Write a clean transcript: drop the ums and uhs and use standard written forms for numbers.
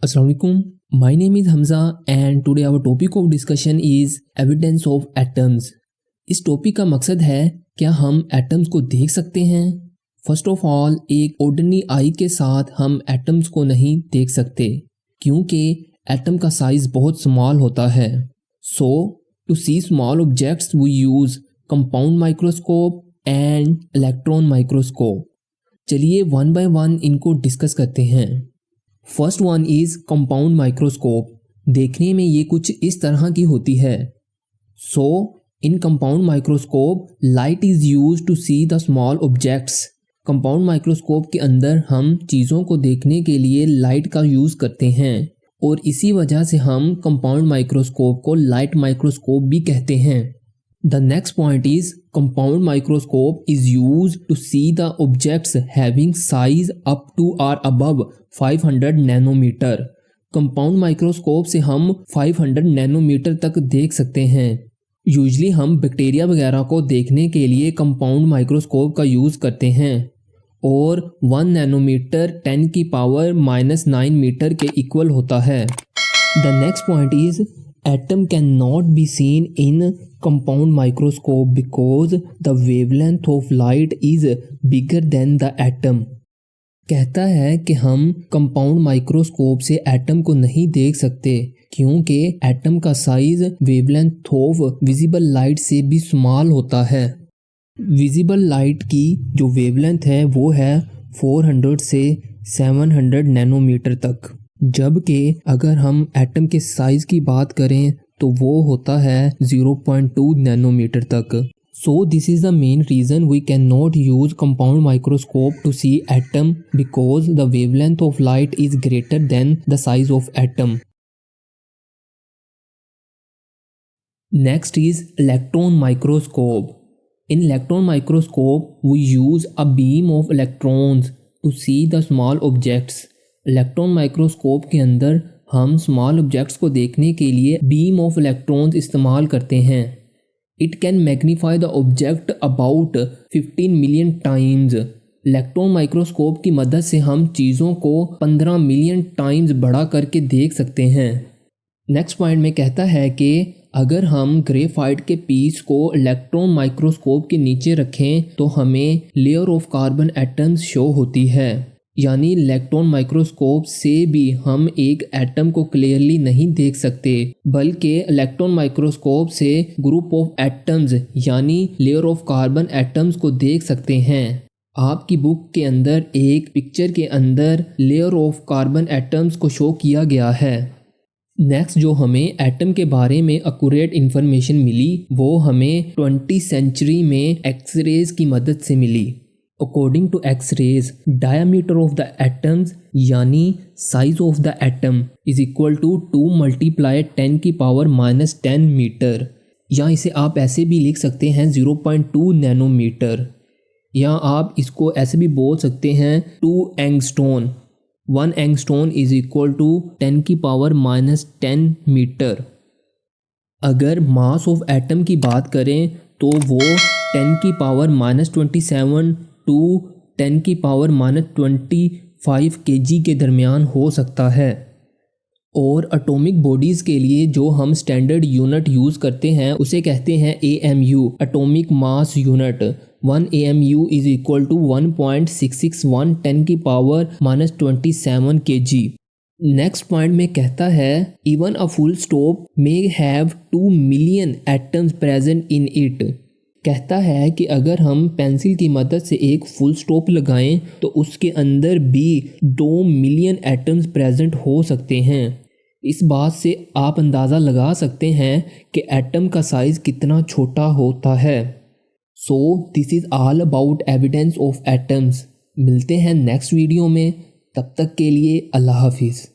Assalamualaikum. My name is Hamza and today our topic of discussion is evidence of atoms. इस topic का मकसद है क्या हम एटम्स को देख सकते हैं। फर्स्ट ऑफ ऑल एक ऑर्डिनरी आई के साथ हम एटम्स को नहीं देख सकते क्योंकि एटम का साइज बहुत स्मॉल होता है। So to see small objects we use compound microscope and electron microscope. चलिए वन बाय वन इनको डिस्कस करते हैं। First one is compound microscope. देखने में ये कुछ इस तरह की होती है। So in compound microscope light is use to see the small objects. Compound microscope के अंदर हम चीज़ों को देखने के लिए लाइट का यूज़ करते हैं और इसी वजह से हम कंपाउंड माइक्रोस्कोप को लाइट माइक्रोस्कोप भी कहते हैं। The next point is compound microscope is use to see the objects having size up to और अबव 500 नैनोमीटर। कंपाउंड माइक्रोस्कोप से हम 500 नैनोमीटर तक देख सकते हैं। यूजली हम बैक्टीरिया वगैरह को देखने के लिए कंपाउंड माइक्रोस्कोप का यूज़ करते हैं और 1 नैनोमीटर 10 की पावर -9 मीटर के इक्वल होता है। The next point is atom can not be seen in compound microscope because the wavelength of light is bigger than the atom. कहता है कि हम कंपाउंड माइक्रोस्कोप से एटम को नहीं देख सकते क्योंकि एटम का size wavelength of visible light से भी स्मॉल होता है। विजिबल लाइट की जो वेवलेंथ है वो है 400 से 700 नैनोमीटर तक, जबकि अगर हम एटम के साइज की बात करें तो वो होता है 0.2 नैनोमीटर तक। So this is the main reason we cannot use compound microscope to see atom because the wavelength of light is greater than the size of atom. Next is electron microscope. In electron microscope we use a beam of electrons to see the small objects. Electron microscope के अंदर हम small objects को देखने के लिए beam of electrons इस्तेमाल करते हैं। It can magnify the object about 15 million times. Electron microscope की मदद से हम चीज़ों को 15 मिलियन टाइम्स बढ़ा करके देख सकते हैं। नेक्स्ट पॉइंट में कहता है कि अगर हम ग्रेफाइट के पीस को इलेक्ट्रॉन माइक्रोस्कोप के नीचे रखें तो हमें layer of carbon atoms show होती है, यानी इलेक्ट्रॉन माइक्रोस्कोप से भी हम एक एटम को क्लियरली नहीं देख सकते बल्कि इलेक्ट्रॉन माइक्रोस्कोप से ग्रुप ऑफ एटम्स यानी लेयर ऑफ कार्बन एटम्स को देख सकते हैं। आपकी बुक के अंदर एक पिक्चर के अंदर लेयर ऑफ कार्बन एटम्स को शो किया गया है। नेक्स्ट जो हमें एटम के बारे में एक्यूरेट इन्फॉर्मेशन मिली वो हमें 20वीं सेंचुरी में एक्सरेज की मदद से मिली। According to X-rays, diameter of the atoms यानी size of the atom is equal to 2 × 10 की पावर -10 मीटर, या इसे आप ऐसे भी लिख सकते हैं 0.2 नैनोमीटर, या आप इसको ऐसे भी बोल सकते हैं 2 angstrom. 1 angstrom is equal to 10 की पावर -10 मीटर। अगर मास ऑफ एटम की बात करें तो वो 10 की पावर -27 टू 10 की पावर -25 kg के दरमियान हो सकता है। और एटॉमिक बॉडीज़ के लिए जो हम स्टैंडर्ड यूनिट यूज़ करते हैं उसे कहते हैं AMU, atomic mass unit. 1 AMU is equal to 1.661 10 की पावर -27 kg। नेक्स्ट पॉइंट में कहता है even a full stop may have 2 million atoms present in it. कहता है कि अगर हम पेंसिल की मदद से एक फुल स्टॉप लगाएं तो उसके अंदर भी 2 मिलियन एटम्स प्रेजेंट हो सकते हैं। इस बात से आप अंदाज़ा लगा सकते हैं कि एटम का साइज़ कितना छोटा होता है। So this is all about evidence of atoms. मिलते हैं नेक्स्ट वीडियो में, तब तक के लिए अल्लाह हाफिज़।